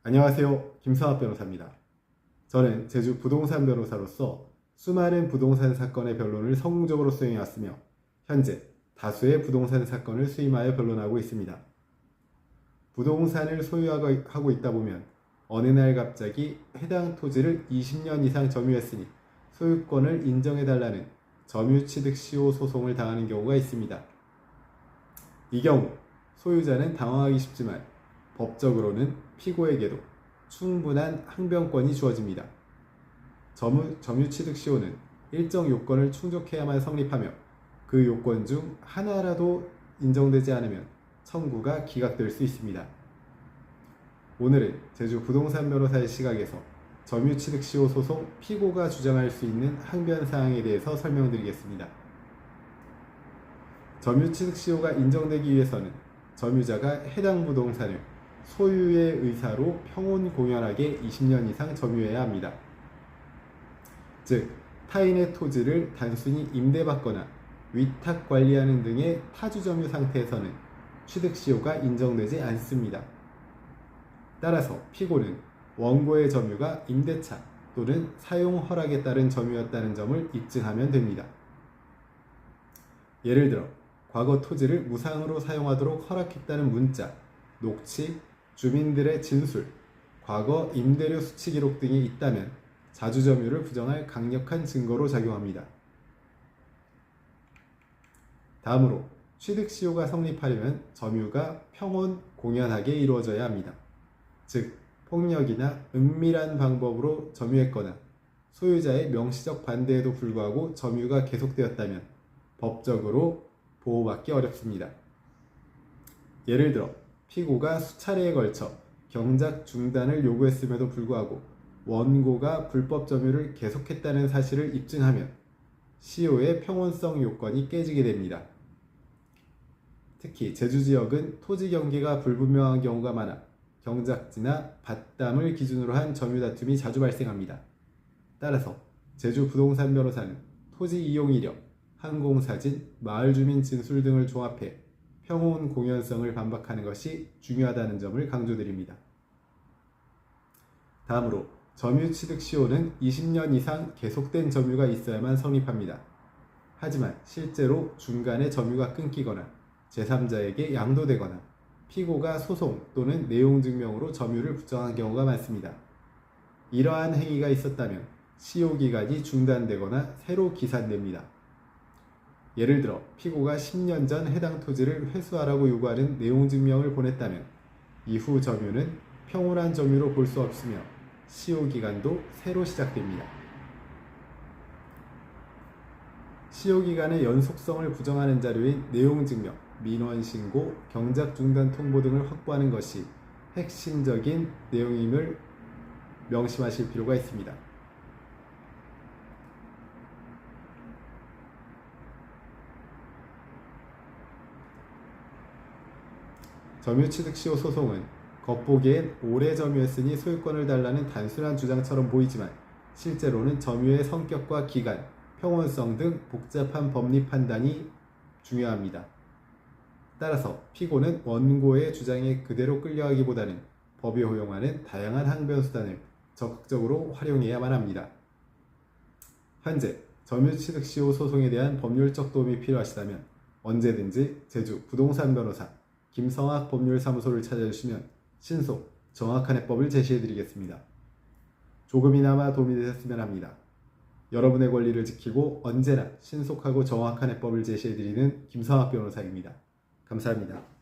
안녕하세요. 김성학 변호사입니다. 저는 제주 부동산 변호사로서 수많은 부동산 사건의 변론을 성공적으로 수행해왔으며 현재 다수의 부동산 사건을 수임하여 변론하고 있습니다. 부동산을 소유하고 있다 보면 어느 날 갑자기 해당 토지를 20년 이상 점유했으니 소유권을 인정해달라는 점유취득시효 소송을 당하는 경우가 있습니다. 이 경우 소유자는 당황하기 쉽지만 법적으로는 피고에게도 충분한 항변권이 주어집니다. 점유취득시효는 일정 요건을 충족해야만 성립하며 그 요건 중 하나라도 인정되지 않으면 청구가 기각될 수 있습니다. 오늘은 제주 부동산 변호사의 시각에서 점유취득시효 소송 피고가 주장할 수 있는 항변사항에 대해서 설명드리겠습니다. 점유취득시효가 인정되기 위해서는 점유자가 해당 부동산을 소유의 의사로 평온공연하게 20년 이상 점유해야 합니다. 즉, 타인의 토지를 단순히 임대받거나 위탁관리하는 등의 타주점유 상태에서는 취득시효가 인정되지 않습니다. 따라서 피고는 원고의 점유가 임대차 또는 사용 허락에 따른 점유였다는 점을 입증하면 됩니다. 예를 들어 과거 토지를 무상으로 사용하도록 허락했다는 문자, 녹취, 주민들의 진술, 과거 임대료 수취 기록 등이 있다면 자주점유를 부정할 강력한 증거로 작용합니다. 다음으로 취득시효가 성립하려면 점유가 평온공연하게 이루어져야 합니다. 즉, 폭력이나 은밀한 방법으로 점유했거나 소유자의 명시적 반대에도 불구하고 점유가 계속되었다면 법적으로 보호받기 어렵습니다. 예를 들어 피고가 수차례에 걸쳐 경작 중단을 요구했음에도 불구하고 원고가 불법 점유를 계속했다는 사실을 입증하면 시효의 평온성 요건이 깨지게 됩니다. 특히 제주 지역은 토지 경계가 불분명한 경우가 많아 경작지나 밭담을 기준으로 한 점유 다툼이 자주 발생합니다. 따라서 제주 부동산 변호사는 토지 이용 이력, 항공사진, 마을 주민 진술 등을 종합해 평온 공연성을 반박하는 것이 중요하다는 점을 강조드립니다. 다음으로 점유취득시효는 20년 이상 계속된 점유가 있어야만 성립합니다. 하지만 실제로 중간에 점유가 끊기거나 제3자에게 양도되거나 피고가 소송 또는 내용증명으로 점유를 부정한 경우가 많습니다. 이러한 행위가 있었다면 시효기간이 중단되거나 새로 기산됩니다. 예를 들어 피고가 10년 전 해당 토지를 회수하라고 요구하는 내용증명을 보냈다면 이후 점유는 평온한 점유로 볼 수 없으며 시효기간도 새로 시작됩니다. 시효기간의 연속성을 부정하는 자료인 내용증명, 민원신고, 경작중단 통보 등을 확보하는 것이 핵심적인 내용임을 명심하실 필요가 있습니다. 점유취득시효 소송은 겉보기엔 오래 점유했으니 소유권을 달라는 단순한 주장처럼 보이지만 실제로는 점유의 성격과 기간, 평온성 등 복잡한 법리 판단이 중요합니다. 따라서 피고는 원고의 주장에 그대로 끌려가기보다는 법이 허용하는 다양한 항변 수단을 적극적으로 활용해야만 합니다. 현재 점유취득시효 소송에 대한 법률적 도움이 필요하시다면 언제든지 제주 부동산 변호사 김성학 법률사무소를 찾아주시면 신속, 정확한 해법을 제시해드리겠습니다. 조금이나마 도움이 되셨으면 합니다. 여러분의 권리를 지키고 언제나 신속하고 정확한 해법을 제시해드리는 김성학 변호사입니다. 감사합니다.